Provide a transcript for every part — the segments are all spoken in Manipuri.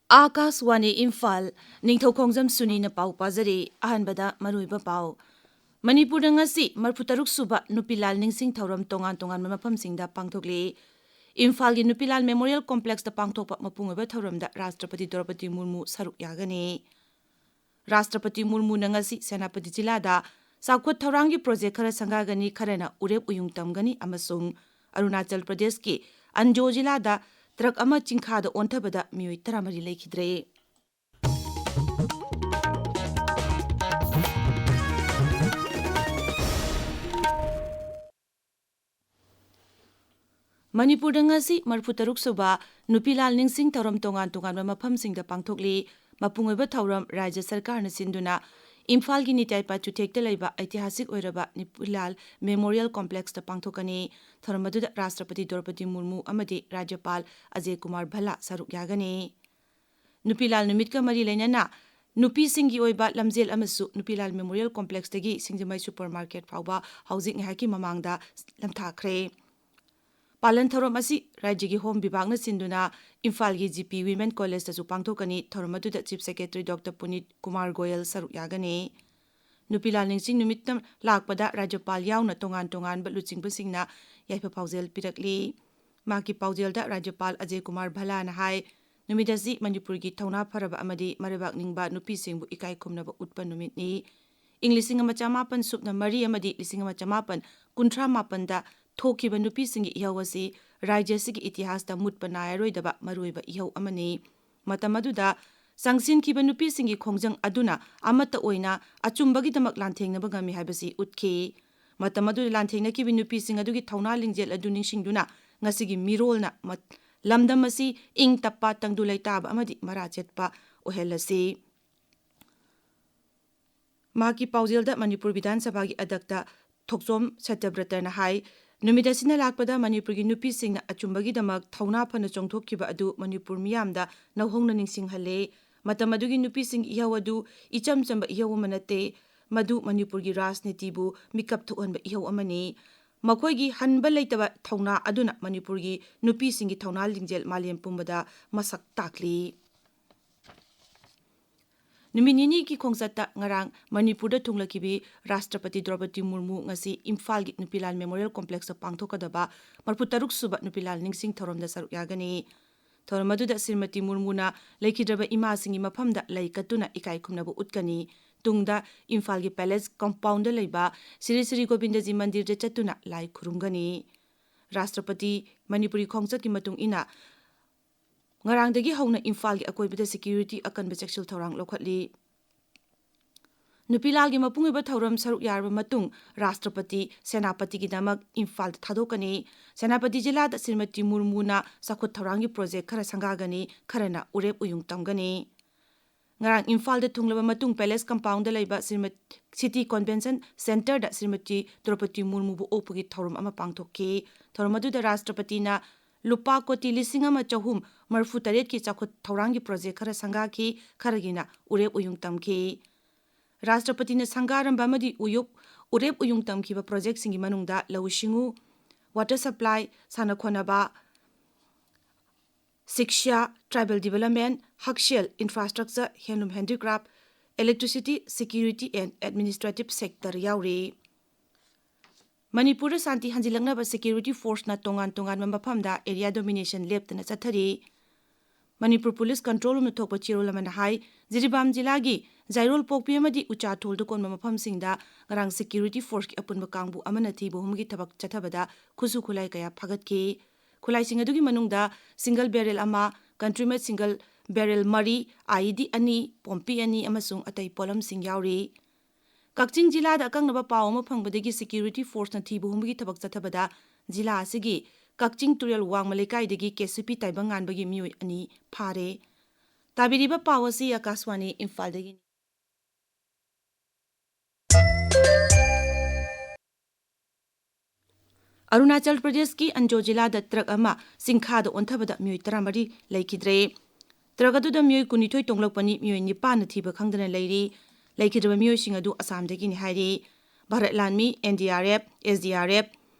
Akaswani Imphal, Ningthoukhongjam Suni na pau pazari, ahanbada maruiba pau. Manipur ngasi marputaruk suba nupilal ningsing thauram tongan mafamsingda pangthokli. Imphal gi Nupilal Memorial Complex da pangthokpa mapungoba thauramda Rashtrapati Draupadi Murmu saruk yagani. Rashtrapati Murmu ngasi Senapati Jilada Saukut Thaurangi project khara sangagani kharana urep uyungtamgani amasung Arunachal Pradesh ki Anjo Jilada Truck ama chingkhada onthabada mioi taramari lekhidre. Manipur ngasi marputaruk suba Nupilal ningsing thauram tongan mafamsingda pangthokli mapungoba thauram Rajya Sarkar na sinduna Imphal gi Nitaipa Chuthekta leiba Aitihasik oiraba Nupilal Memorial Complex da pangthokani thauramadu Rashtrapati Draupadi Murmu amadi Rajyapal Ajay Kumar Bhala saruk yagani. Nupilal numitka mari lenyana Nupi singi oiba lamjel amasu Nupilal Memorial Complex dagi Singjamai Supermarket fauba housing haki mamangda lamthakre. Palan thorom asi Rajya gi Home Bibhag na sinduna Imphal gi GP Women College da pangthokani thoromadu da Chief Secretary Dr. Punit Kumar Goyal saruk yagani. Nupilal ningsing numittam lakpada Rajyapal yauna tongan baluchingpasingna yaipa paujel pirakli. Maki paujel da Rajyapal Ajay Kumar Bhala na hai Numidasi Manipur gi Thauna Pharaba amadi Maribak Ningba Nupi Singbu Ikai Khumnaba Utpa Numitni. Lising ama chamapan supna mari amadi lising ama chamapan kuntra mapanda Thokiba Nupi Singi Ihawasi Rajya Sigi Itihas da Mutpa Nairoidaba Maruiba Ihaw amani. Matamaduda Sangsin Kiba Nupi Singi Khongjang Aduna Amata Oina Achumbagi Damak Lanthengna Bagami Habasi Utki. Matamadu Lanthengna Kibi Nupi Singadugi Thauna Lingjel Aduning Shingduna Ngasigi Mirolna Lamdamasi ing tappa tangdulay taba amadi marachetpa ohelasi. Maki paujilda Manipur Vidhan Sabha gi adakta Thoksom Satyabrata na hai numidasina lakpada Manipur gi nupi singna achumbagi damak thauna phana chongthokkiba adu Manipur miyamda nauhongna ningsinghale. Matamadugi nupi sing ihawadu icham chamba ihaw manate madu Manipur gi rajnitibu mikap thuanba ihaw amani. Makoigi hanba leitaba thauna aduna Manipur gi nupi singi thauna lingjel malem pumbada masak takli. Numinini ki khongsata ngarang Manipur da thunglakibi Rashtrapati Draupadi Murmu ngasi Imphal gi Nupilal Memorial Complex da pangthokadaba marputaruk suba Nupilal ningsing thorom da saruk yagani. Thoramadu da Srimati Murmuna leikidraba ima singi mafamda leikatuna ikai khumnabu utkani. Tungda Imphal gi Palace Compound da leiba Sri Sri Govindaji Mandir da chatuna lai khurumgani. Rashtrapati Manipuri khongsat ki matung ina ngarangdagi hauna Imphal gi akoibada security akanba cheksil thorang lokhatli. Nupilal gi mapungiba thauram saruk yarba matung Rashtrapati Senapati gi damak Imphal da thadokani. Senapati jila da Srimati Murmuna sakhut thaurangi project khara sangagani kharana urep uyung tamgani. Ngarang Imphal da thunglaba matung Palace Compound da leiba City Convention Center da Srimati Draupadi Murmu bu opugi thauram ama pangthokki. Thauramadu da Rashtrapati na Lupa Koti Lisingama Chahum Marfu Taret ki chakhut thaurangi project khara sangaki kharagina urep uyung tamki. Rashtrapati na sangaramba amadi urep uyung tamkiba project singi manungda lawishingu, water supply, sanakhonaba, Siksha, tribal development, Hakshel, infrastructure, handloom handicraft, electricity, security and administrative sector yauri. Manipur Santi Hanjilangnaba security force na tongan mafamda area domination left na chathari. Manipur Police Control Room thokpa chirolamana hai Jiribam jilagi Jairol Pokpi amadi Ucha Tholda konma mafamsingda ngarang security force ki apunba kangbu amana thibu humgi thabak chathabada khusu khulai kaya phagatki. Khulai singadugi manungda single barrel ama, country-made single barrel mari, IED ani, pompi ani amasung atai polam sing yauri. Kakching jila da akangnaba paw ama phangbadagi security force na thibu humgi thabak chathabada jila asigi Kakching Turel Wang Malekai dagi KCP taibang anbagi mioi ani phare. Tabiriba pawasi Akaswani Imphal dagi. Arunachal Pradesh ki Anjo Jila da truck ama singkha da onthabada mioi taramari leikidre. Truck adu da mioi kunithoi tonglakpani mioi nipan na thiba khangdana leiri. Leikidraba mioi singadu Assam dagi ni hairi. Bharat Lanmi, NDRF, SDRF,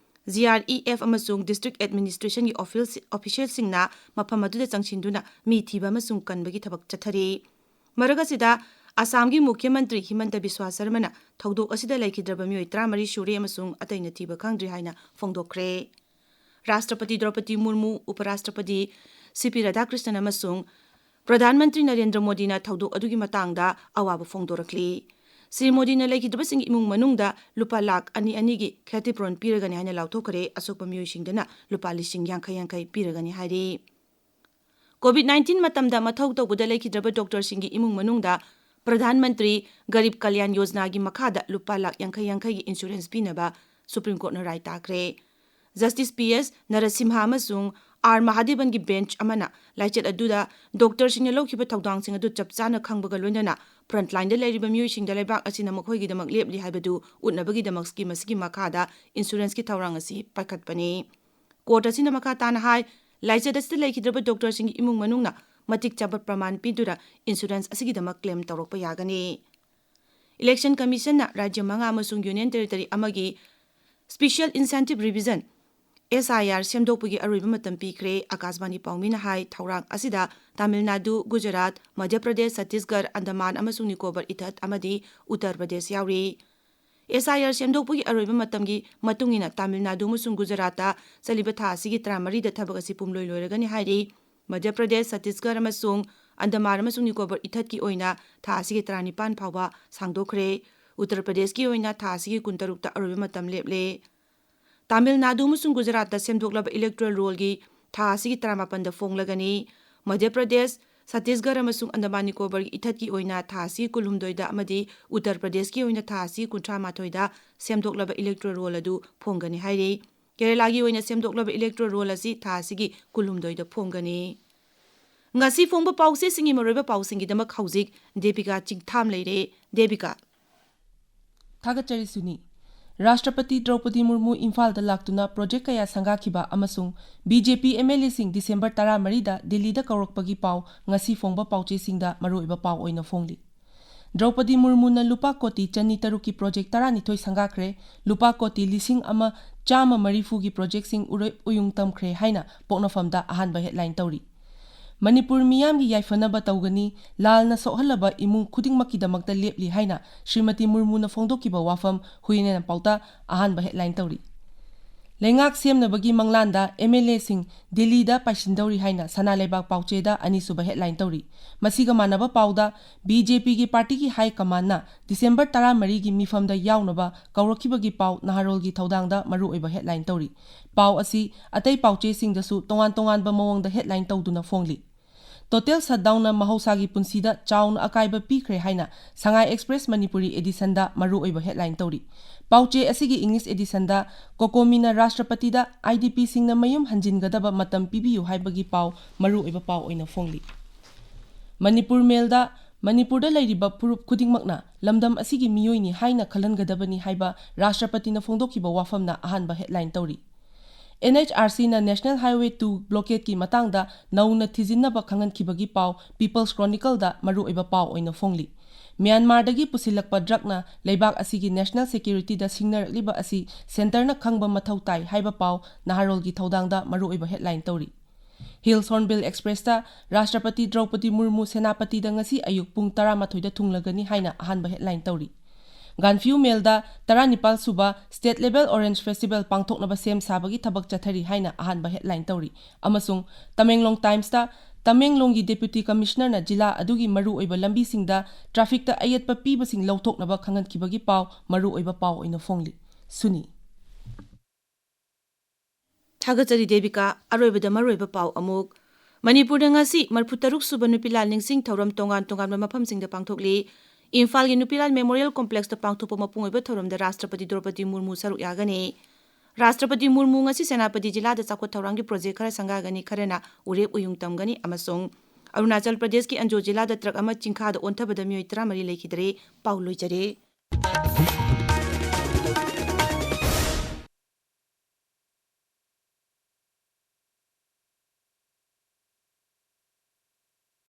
GREF ꯑꯃꯁꯨꯡ ꯗꯤꯁꯇ꯭ꯔꯤꯛ ꯑꯦꯗꯃꯤꯅꯤꯁꯇ꯭ꯔꯦꯁꯟꯒꯤ ꯑꯣꯐꯤꯁꯤꯌꯦꯜꯁꯤꯡꯅ ꯃꯐꯝ ꯑꯗꯨꯗ ꯆꯪꯁꯤꯟꯗꯨꯅ ꯃꯤ ꯊꯤꯕ ꯑꯃꯁꯨꯡ ꯀꯟꯕꯒꯤ ꯊꯕꯛ ꯆꯠꯊꯔꯤ꯫ ꯃꯔꯛ ꯑꯁꯤꯗ ꯑꯁꯥꯝꯒꯤ ꯃꯨꯈ꯭ꯌ ꯃꯟꯇ꯭ꯔꯤ ꯍꯤꯃꯟꯇ ꯕꯤꯁ꯭ꯋꯥ ꯁꯔꯃꯅ ꯊꯧꯗꯣꯛ ꯑꯁꯤꯗ ꯂꯩꯈꯤꯗ꯭ꯔꯕ ꯃꯤꯑꯣꯏ 34 ꯁꯨꯔꯦ ꯑꯃꯁꯨꯡ ꯑꯇꯩꯅ ꯊꯤꯕ ꯈꯪꯗ꯭ꯔꯤ ꯍꯥꯏꯅ ꯐꯣꯡꯗꯣꯛꯈ꯭ꯔꯦ꯫ ꯔꯥꯁꯇ꯭ꯔꯄति ꯗ꯭ꯔꯧꯄꯗꯤ ꯃꯨꯔꯃꯨ, ꯎꯄꯔꯥꯁꯇ꯭ꯔꯄति ꯁꯤ.ꯄꯤ. ꯔꯥꯙꯥꯀ꯭ꯔꯤꯁꯅꯟ ꯑꯃꯁꯨꯡ ꯄ꯭ꯔꯙꯥꯟ ꯃꯟꯇ꯭ꯔꯤ ꯅꯔꯦꯟꯗ꯭ꯔ ꯃꯣꯗꯤꯅ ꯊꯧꯗꯣꯛ ꯑꯗꯨꯒꯤ ꯃꯇꯥꯡꯗ ꯑꯋꯥꯕ ꯐꯣꯡꯗꯣꯔꯛꯂꯤ꯫ ꯁ꯭ꯔꯤ ꯃꯣꯗꯤꯅ ꯂꯩꯈꯤꯗ꯭ꯔꯕꯁꯤꯡꯒꯤ ꯏꯃꯨꯡ ꯃꯅꯨꯡꯗ ꯂꯨꯄꯥ ꯂꯥꯈ 2,2ꯒꯤ ꯈꯦꯇꯤꯄꯨꯔꯣꯟ ꯄꯤꯔꯒꯅꯤ ꯍꯥꯏꯅ ꯂꯥꯎꯊꯣꯛꯈ꯭ꯔꯦ꯫ ꯑꯁꯣꯛꯄ ꯃꯤꯑꯣꯏꯁꯤꯡꯗꯅ ꯂꯨꯄꯥ 50,000 ꯄꯤꯔꯒꯅꯤ ꯍꯥꯏꯔꯤ꯫ ꯀꯣꯚꯤꯗ-19 ꯃꯇꯝꯗ ꯃꯊꯧ ꯇꯧꯕꯗ ꯂꯩꯈꯤꯗ꯭ꯔꯕ ꯗꯣꯛꯇꯔꯁꯤꯡꯒꯤ ꯏꯃꯨꯡ ꯃꯅꯨꯡꯗ ꯄ꯭ꯔꯙꯥꯟ ꯃꯟꯇ꯭ꯔꯤ ꯒꯔꯤꯕ ꯀꯜꯌꯥꯟ ꯌꯣꯖꯅꯥꯒꯤ ꯃꯈꯥꯗ ꯂꯨꯄꯥ ꯂꯥꯈ 50,000ꯒꯤ ꯏꯟꯁꯨꯔꯦꯟꯁ ꯄꯤꯅꯕ ꯁꯨꯄ꯭ꯔꯤꯝ ꯀꯣꯔꯠꯅ ꯔꯥꯏ ꯇꯥꯈ꯭ꯔꯦ꯫ ꯖꯁꯇꯤꯁ ꯄꯤ.ꯑꯦꯁ. ꯅꯔꯁꯤꯝꯍ ꯑꯃꯁꯨꯡ ꯑꯥꯔ. ꯃꯍꯥꯗꯦꯕꯟꯒꯤ ꯕꯦꯟꯆ ꯑꯃꯅ ꯂꯥꯏꯆꯠ ꯑꯗꯨꯗ ꯗꯣꯛꯇꯔꯁꯤꯡꯅ ꯂꯧꯈꯤꯕ ꯊꯧꯗꯥꯡꯁꯤꯡ ꯑꯗꯨ ꯆꯞ ꯆꯥꯅ ꯈꯪꯕꯒ ꯂꯣꯏꯅꯅ ꯐ꯭ꯔꯟꯠꯂꯥꯏꯟꯗ ꯂꯩꯔꯤꯕ ꯃꯤꯑꯣꯏꯁꯤꯡꯗ ꯂꯩꯕꯥꯛ ꯑꯁꯤꯅ ꯃꯈꯣꯏꯒꯤꯗꯃꯛ ꯂꯦꯞꯂꯤ ꯍꯥꯏꯕꯗꯨ ꯎꯠꯅꯕꯒꯤꯗꯃꯛ ꯁ꯭ꯀꯤꯝ ꯑꯁꯤꯒꯤ ꯃꯈꯥꯗ ꯏꯟꯁꯨꯔꯦꯟꯁꯀꯤ ꯊꯧꯔꯥꯡ ꯑꯁꯤ ꯄꯥꯏꯈꯠꯄꯅꯤ꯫ ꯀꯣꯔꯠ ꯑꯁꯤꯅ ꯃꯈꯥ ꯇꯥꯅ ꯍꯥꯏ ꯂꯥꯏꯆꯠ ꯑꯁꯤꯗ ꯂꯩꯈꯤꯗ꯭ꯔꯕ ꯗꯣꯛꯇꯔꯁꯤꯡꯒꯤ ꯏꯃꯨꯡ ꯃꯅꯨꯡꯅ ꯃꯇꯤꯛ ꯆꯥꯕ ꯄ꯭ꯔꯃꯥꯟ ꯄꯤꯗꯨꯅ ꯏꯟꯁꯨꯔꯦꯟꯁ ꯑꯁꯤꯒꯤꯗꯃꯛ ꯀ꯭ꯂꯦꯝ ꯇꯧꯔꯛꯄ ꯌꯥꯒꯅꯤ꯫ ꯏꯂꯦꯛꯁꯟ ꯀꯃꯤꯁꯟꯅ ꯔꯥꯖ꯭ꯌ 5 ꯑꯃꯁꯨꯡ ꯌꯨꯅꯤꯌꯟ ꯇꯦꯔꯤꯇꯣꯔꯤ ꯑꯃꯒꯤ ꯁ꯭ꯄꯦꯁꯤꯌꯦꯜ ꯏꯟꯁꯦꯟꯇꯤꯚ ꯔꯤꯚꯤꯖꯟ (SIR) ꯁꯦꯝꯗꯣꯛꯄꯒꯤ ꯑꯔꯣꯏꯕ ꯃꯇꯝ ꯄꯤꯈ꯭ꯔꯦ꯫ ꯑꯀꯥꯁꯕꯥꯅꯤ ꯄꯥꯎꯃꯤꯅ ꯍꯥꯏ ꯊꯧꯔꯥꯡ ꯑꯁꯤꯗ ꯇꯥꯃꯤꯜ ꯅꯥꯗꯨ, ꯒꯨꯖꯔꯥꯠ, ꯃꯙ꯭ꯌ ꯄ꯭ꯔꯗꯦश, ꯁꯠꯇꯤꯁꯒꯔ, ꯑꯟꯗꯃꯥꯟ ꯑꯃꯁꯨꯡ ꯅꯤꯀꯣꯕꯔ ꯏꯊꯠ ꯑꯃꯗꯤ ꯎꯠꯇꯔ ꯄ꯭ꯔꯗꯦश ꯌꯥꯎꯔꯤ꯫ SIR ꯁꯦꯝꯗꯣꯛꯄꯒꯤ ꯑꯔꯣꯏꯕ ꯃꯇꯝꯒꯤ ꯃꯇꯨꯡꯏꯟꯅ ꯇꯥꯃꯤꯜ ꯅꯥꯗꯨ ꯑꯃꯁꯨꯡ ꯒꯨꯖꯔꯥꯠꯇ ꯆꯠꯂꯤꯕ ꯊꯥ ꯑꯁꯤꯒꯤ 13ꯗ ꯊꯕꯛ ꯑꯁꯤ ꯄꯨꯝꯂꯣꯏ ꯂꯣꯏꯔꯒꯅꯤ ꯍꯥꯏꯔꯤ꯫ ꯃꯙ꯭ꯌ ꯄ꯭ꯔꯗꯦश, ꯁꯠꯇꯤꯁꯒꯔ ꯑꯃꯁꯨꯡ ꯑꯟꯗꯃꯥꯟ ꯑꯃꯁꯨꯡ ꯅꯤꯀꯣꯕꯔ ꯏꯊꯠꯀꯤ ꯑꯣꯏꯅ ꯊꯥ ꯑꯁꯤꯒꯤ 19 ꯐꯥꯎꯕ ꯁꯥꯡꯗꯣꯛꯈ꯭ꯔꯦ꯫ ꯎꯠꯇꯔ ꯄ꯭ꯔꯗꯦशꯀꯤ ꯑꯣꯏꯅ ꯊꯥ ꯑꯁꯤꯒꯤ 23ꯇ ꯑꯔꯣꯏꯕ ꯃꯇꯝ ꯂꯦꯞꯂꯦ꯫ ꯇꯥꯃꯤꯜ ꯅꯥꯗꯨ ꯑꯃꯁꯨꯡ ꯒꯨꯖꯔꯥꯠꯇ ꯁꯦꯝꯗꯣꯛꯂꯕ ꯏꯂꯦꯛꯇꯣꯔꯦꯜ ꯔꯣꯜꯒꯤ ꯊꯥ ꯑꯁꯤꯒꯤ 18ꯗ ꯐꯣꯡꯂꯒꯅꯤ꯫ ꯃꯙ꯭ꯌ ꯄ꯭ꯔꯗꯦश, ꯁꯠꯇꯤꯁꯒꯔ ꯑꯃꯁꯨꯡ ꯑꯟꯗꯃꯥꯟ ꯅꯤꯀꯣꯕꯔꯒꯤ ꯏꯊꯠꯀꯤ ꯑꯣꯏꯅ ꯊꯥ ꯑꯁꯤꯒꯤ 18ꯗ ꯑꯃꯗꯤ ꯎꯠꯇꯔ ꯄ꯭ꯔꯗꯦशꯀꯤ ꯑꯣꯏꯅ ꯊꯥ ꯑꯁꯤꯒꯤ 38ꯗ ꯁꯦꯝꯗꯣꯛꯂꯕ ꯏꯂꯦꯛꯇꯣꯔꯦꯜ ꯔꯣꯜ ꯑꯗꯨ ꯐꯣꯡꯒꯅꯤ ꯍꯥꯏꯔꯤ꯫ ꯀꯦꯔꯂꯥꯒꯤ ꯑꯣꯏꯅ ꯁꯦꯝꯗꯣꯛꯂꯕ ꯏꯂꯦꯛꯇꯣꯔꯦꯜ ꯔꯣꯜ ꯑꯁꯤ ꯊꯥ ꯑꯁꯤꯒꯤ 18ꯗ ꯐꯣꯡꯒꯅꯤ꯫ ꯉꯁꯤ ꯐꯣꯡꯕ ꯄꯥꯎꯆꯦꯁꯤꯡꯒꯤ ꯃꯔꯨꯑꯣꯏꯕ ꯄꯥꯎꯁꯤꯡꯒꯤꯗꯃꯛ ꯍꯧꯖꯤꯛ ꯗꯦꯕꯤꯀꯥ ꯆꯤꯡꯊꯥꯝ ꯂꯩꯔꯦ꯫ ꯗꯦꯕꯤꯀꯥ꯫ ꯊꯥꯒꯠꯆꯔꯤ ꯁꯨꯅꯤ꯫ ꯔꯥꯁꯇ꯭ꯔꯄति ꯗ꯭ꯔꯧꯄꯗꯤ ꯃꯨꯔꯃꯨ ꯏꯝꯐꯥꯜꯗ ꯂꯥꯛꯇꯨꯅ ꯄ꯭ꯔꯣꯖꯦꯛ ꯀꯌꯥ ꯁꯪꯒꯥꯈꯤꯕ ꯑꯃꯁꯨꯡ ꯕꯤ.ꯖꯦ.ꯄꯤ. ꯑꯦꯝ.ꯑꯦꯜ.ꯑꯦꯁꯤꯡ ꯗꯤꯁꯦꯝꯕꯔ 14ꯗ ꯗꯤꯜꯂꯤꯗ ꯀꯧꯔꯛꯄꯒꯤ ꯄꯥꯎ ꯉꯁꯤ ꯐꯣꯡꯕ ꯄꯥꯎꯆꯦꯁꯤꯡꯗ ꯃꯔꯨꯑꯣꯏꯕ ꯄꯥꯎ ꯑꯣꯏꯅ ꯐꯣꯡꯂꯤ꯫ ꯗ꯭ꯔꯧꯄꯗꯤ ꯃꯨꯔꯃꯨꯅ ꯂꯨꯄꯥ ꯀꯣꯇꯤ 2,300ꯀꯤ ꯄ꯭ꯔꯣꯖꯦꯛ 12 ꯁꯪꯒꯥꯈ꯭ꯔꯦ, ꯂꯨꯄꯥ ꯀꯣꯇꯤ 1,140ꯒꯤ ꯄ꯭ꯔꯣꯖꯦꯛꯁꯤꯡ ꯎꯔꯦꯞ ꯎꯌꯨꯡ ꯇꯝꯈ꯭ꯔꯦ ꯍꯥꯏꯅ ꯄꯣꯛꯅꯐꯝꯗ ꯑꯍꯥꯟꯕ ꯍꯦꯗꯂꯥꯏꯟ ꯇꯧꯔꯤ꯫ ꯃꯅꯤꯄꯨꯔ ꯃꯤꯌꯥꯝꯒꯤ ꯌꯥꯏꯐꯅꯕ ꯇꯧꯒꯅꯤ, ꯂꯥꯜꯅ ꯁꯣꯛꯍꯜꯂꯕ ꯏꯃꯨꯡ ꯈꯨꯗꯤꯡꯃꯛꯀꯤꯗꯃꯛꯇ ꯂꯦꯞꯂꯤ ꯍꯥꯏꯅ ಶ್ರೀಮತಿ ꯃꯨꯔꯃꯨꯅ ꯐꯣꯡꯗꯣꯛꯈꯤꯕ ꯋꯥꯐꯝ ꯍꯨꯏꯌꯦꯟ ꯄꯥꯎꯇ ꯑꯍꯥꯟꯕ ꯍꯦꯗꯂꯥꯏꯟ ꯇꯧꯔꯤ꯫ ꯂꯩꯉꯥꯛ ꯁꯦꯝꯅꯕꯒꯤ ꯃꯪꯂꯥꯟꯗ ꯑꯦꯝ.ꯑꯦꯜ.ꯑꯦꯁꯤꯡ ꯗꯤꯜꯂꯤꯗ ꯄꯥꯏꯁꯤꯟꯗꯧꯔꯤ ꯍꯥꯏꯅ ꯁꯅꯥꯂꯩꯕꯥꯛ ꯄꯥꯎꯆꯦꯗ ꯑꯅꯤꯁꯨꯕ ꯍꯦꯗꯂꯥꯏꯟ ꯇꯧꯔꯤ꯫ ꯃꯁꯤꯒ ꯃꯥꯟꯅꯕ ꯄꯥꯎꯗ ꯕꯤ.ꯖꯦ.ꯄꯤꯒꯤ ꯄꯥꯔꯇꯤꯒꯤ ꯍꯥꯏ ꯀꯃꯥꯟꯗꯅ ꯗꯤꯁꯦꯝꯕꯔ 14ꯒꯤ ꯃꯤꯐꯝꯗ ꯌꯥꯎꯅꯕ ꯀꯧꯔꯛꯈꯤꯕꯒꯤ ꯄꯥꯎ ꯅꯍꯥꯔꯣꯜꯒꯤ ꯊꯧꯗꯥꯡꯗ ꯃꯔꯨꯑꯣꯏꯕ ꯍꯦꯗꯂꯥꯏꯟ ꯇꯧꯔꯤ꯫ ꯄꯥꯎ ꯑꯁꯤ ꯑꯇꯩ ꯄꯥꯎꯆꯦꯁꯤꯡꯗꯁꯨ ꯇꯣꯉꯥꯟ-ꯇꯣꯉꯥꯟꯕ ꯃꯑꯣꯡꯗ ꯍꯦꯗꯂꯥꯏꯟ ꯇꯧꯗꯨꯅ ꯐꯣꯡꯂꯤ꯫ ꯇꯣꯇꯦꯜ ꯁꯠꯗꯥꯎꯟꯅ ꯃꯍꯧꯁꯥꯒꯤ ꯄꯨꯟꯁꯤꯗ ꯆꯥꯎꯅ ꯑꯀꯥꯏꯕ ꯄꯤꯈ꯭ꯔꯦ ꯍꯥꯏꯅ ꯁꯉꯥꯏ ꯑꯦꯛꯁꯄ꯭ꯔꯦꯁ ꯃꯅꯤꯄꯨꯔꯤ ꯑꯦꯗꯤꯁꯟꯗ ꯃꯔꯨꯑꯣꯏꯕ ꯍꯦꯗꯂꯥꯏꯟ ꯇꯧꯔꯤ꯫ ꯄꯥꯎꯆꯦ ꯑꯁꯤꯒꯤ ꯏꯪꯂꯤꯁ ꯑꯦꯗꯤꯁꯟꯗ ꯀꯣꯀꯣꯃꯤꯅ ꯔꯥꯁꯇ꯭ꯔꯄꯇꯤꯗ IDPꯁꯤꯡꯅ ꯃꯌꯨꯝ ꯍꯟꯖꯤꯟꯒꯗꯕ ꯃꯇꯝ ꯄꯤꯕꯤꯌꯨ ꯍꯥꯏꯕꯒꯤ ꯄꯥꯎ ꯃꯔꯨꯑꯣꯏꯕ ꯄꯥꯎ ꯑꯣꯏꯅ ꯐꯣꯡꯂꯤ꯫ ꯃꯅꯤꯄꯨꯔ ꯃꯦꯜꯗ ꯃꯅꯤꯄꯨꯔꯗ ꯂꯩꯔꯤꯕ ꯐꯨꯔꯨꯞ ꯈꯨꯗꯤꯡꯃꯛꯅ ꯂꯝꯗꯝ ꯑꯁꯤꯒꯤ ꯃꯤꯑꯣꯏꯅꯤ ꯍꯥꯏꯅ ꯈꯜꯍꯟꯒꯗꯕꯅꯤ ꯍꯥꯏꯕ ꯔꯥꯁꯇ꯭ꯔꯄꯇꯤꯅ ꯐꯣꯡꯗꯣꯛꯈꯤꯕ ꯋꯥꯐꯝꯅ ꯑꯍꯥꯟꯕ ꯍꯦꯗꯂꯥꯏꯟ ꯇꯧꯔꯤ꯫ NHRCꯅ ꯅꯦꯁꯅꯦꯜ ꯍꯥꯏꯋꯦ 2 ꯕ꯭ꯂꯣꯀꯦꯗꯀꯤ ꯃꯇꯥꯡꯗ ꯅꯧꯅ ꯊꯤꯖꯤꯟꯅꯕ ꯈꯪꯍꯟꯈꯤꯕꯒꯤ ꯄꯥꯎ ꯄꯤꯄꯜꯁ ꯀ꯭ꯔꯣꯅꯤꯀꯜꯗ ꯃꯔꯨꯑꯣꯏꯕ ꯄꯥꯎ ꯑꯣꯏꯅ ꯐꯣꯡꯂꯤ꯫ ꯃ꯭ꯌꯥꯟꯃꯥꯔꯗꯒꯤ ꯄꯨꯁꯤꯜꯂꯛꯄ ꯗ꯭ꯔꯒꯅ ꯂꯩꯕꯥꯛ ꯑꯁꯤꯒꯤ ꯅꯦꯁꯅꯦꯜ ꯁꯦꯀ꯭ꯌꯨꯔꯤꯇꯤꯗ ꯁꯤꯡꯅꯔꯛꯂꯤꯕ ꯑꯁꯤ ꯁꯦꯟꯇꯔꯅ ꯈꯪꯕ ꯃꯊꯧ ꯇꯥꯏ ꯍꯥꯏꯕ ꯄꯥꯎ ꯅꯍꯥꯔꯣꯜꯒꯤ ꯊꯧꯗꯥꯡꯗ ꯃꯔꯨꯑꯣꯏꯕ ꯍꯦꯗꯂꯥꯏꯟ ꯇꯧꯔꯤ꯫ ꯍꯤꯜꯁ ꯍꯣꯔꯟꯕꯤꯜ ꯑꯦꯛꯁꯄ꯭ꯔꯦꯁꯇ ꯔꯥꯁꯇ꯭ꯔꯄꯇꯤ ꯗ꯭ꯔꯧꯄꯗꯤ ꯃꯨꯔꯃꯨ ꯁꯦꯅꯥꯄꯇꯤꯗ ꯉꯁꯤ ꯑꯌꯨꯛ ꯄꯨꯡ 11ꯗ ꯊꯨꯡꯂꯒꯅꯤ ꯍꯥꯏꯅ ꯑꯍꯥꯟꯕ ꯍꯦꯗꯂꯥꯏꯟ ꯇꯧꯔꯤ꯫ ꯒꯥꯟꯐ꯭ꯌꯨ ꯃꯦꯜꯗ 19ꯁꯨꯕ ꯁ꯭ꯇꯦꯠ ꯂꯦꯚꯦꯜ ꯑꯣꯔꯦꯟꯖ ꯐꯦꯁꯇꯤꯚꯦꯜ ꯄꯥꯡꯊꯣꯛꯅꯕ ꯁꯦꯝ ꯁꯥꯕꯒꯤ ꯊꯕꯛ ꯆꯠꯊꯔꯤ ꯍꯥꯏꯅ ꯑꯍꯥꯟꯕ ꯍꯦꯗꯂꯥꯏꯟ ꯇꯧꯔꯤ꯫ ꯑꯃꯁꯨꯡ ꯇꯃꯦꯡꯂꯣꯡ ꯇꯥꯏꯝꯁꯇ ꯇꯃꯦꯡꯂꯣꯡꯒꯤ ꯗꯦꯄ꯭ꯌꯨꯇꯤ ꯀꯃꯤꯁꯅꯔꯅ ꯖꯤꯂꯥ ꯑꯗꯨꯒꯤ ꯃꯔꯨꯑꯣꯏꯕ ꯂꯝꯕꯤꯁꯤꯡꯗ ꯇ꯭ꯔꯥꯐꯤꯛꯇ ꯑꯌꯦꯠꯄ ꯄꯤꯕꯁꯤꯡ ꯂꯧꯊꯣꯛꯅꯕ ꯈꯪꯍꯟꯈꯤꯕꯒꯤ ꯄꯥꯎ ꯃꯔꯨꯑꯣꯏꯕ ꯄꯥꯎ ꯑꯣꯏꯅ ꯐꯣꯡꯂꯤ꯫ ꯁꯨꯅꯤ꯫ ꯊꯥꯒꯠꯆꯔꯤ ꯗꯦꯕꯤꯀꯥ꯫ ꯑꯔꯣꯏꯕꯗ ꯃꯔꯨꯑꯣꯏꯕ ꯄꯥꯎ ꯑꯃꯨꯛ ꯃꯅꯤꯄꯨꯔꯗ ꯉꯁꯤ 46ꯁꯨꯕ ꯅꯨꯄꯤꯂꯥꯜ ꯅꯤꯡꯁꯤꯡ ꯊꯧꯔꯝ ꯇꯣꯉꯥꯟ-ꯇꯣꯉꯥꯟꯕ ꯃꯐꯝꯁꯤꯡꯗ ꯄꯥꯡꯊꯣꯛꯂꯤ꯫ ꯏꯝꯐꯥꯜꯒꯤ ꯅꯨꯄꯤꯂꯥꯜ ꯃꯦꯃꯣꯔꯤꯌꯦꯜ ꯀꯣꯝꯄ꯭ꯂꯦꯛꯁꯇ ꯄꯥꯡꯊꯣꯛꯄ ꯃꯄꯨꯡ ꯑꯣꯏꯕ ꯊꯧꯔꯝꯗ ꯔꯥꯁꯇ꯭ꯔꯄꯇꯤ ꯗ꯭ꯔꯧꯄꯗꯤ ꯃꯨꯔꯃꯨ ꯁꯔꯨꯛ ꯌꯥꯒꯅꯤ꯫ ꯔꯥꯁꯇ꯭ꯔꯄꯇꯤ ꯃꯨꯔꯃꯨ ꯉꯁꯤ ꯁꯦꯅꯥꯄꯇꯤ ꯖꯤꯂꯥꯗ ꯆꯥꯎꯈꯠ ꯊꯧꯔꯥꯡꯒꯤ ꯄ꯭ꯔꯣꯖꯦꯛ ꯈꯔ ꯁꯪꯒꯥꯒꯅꯤ, ꯈꯔꯅ ꯎꯔꯦꯞ ꯎꯌꯨꯡ ꯇꯝꯒꯅꯤ ꯑꯃꯁꯨꯡ ꯑꯔꯨꯅꯥꯆꯜ ꯄ꯭ꯔꯗꯦꯁꯀꯤ ꯑꯟꯖꯣ ꯖꯤꯂꯥꯗ ꯇ꯭ꯔꯛ ꯑꯃ ꯆꯤꯡꯈꯥꯗ ꯑꯣꯟꯊꯕꯗ ꯃꯤꯑꯣꯏ 14 ꯂꯩꯈꯤꯗ꯭ꯔꯦ꯫ ꯄꯥꯎ ꯂꯣꯏꯖꯔꯦ꯫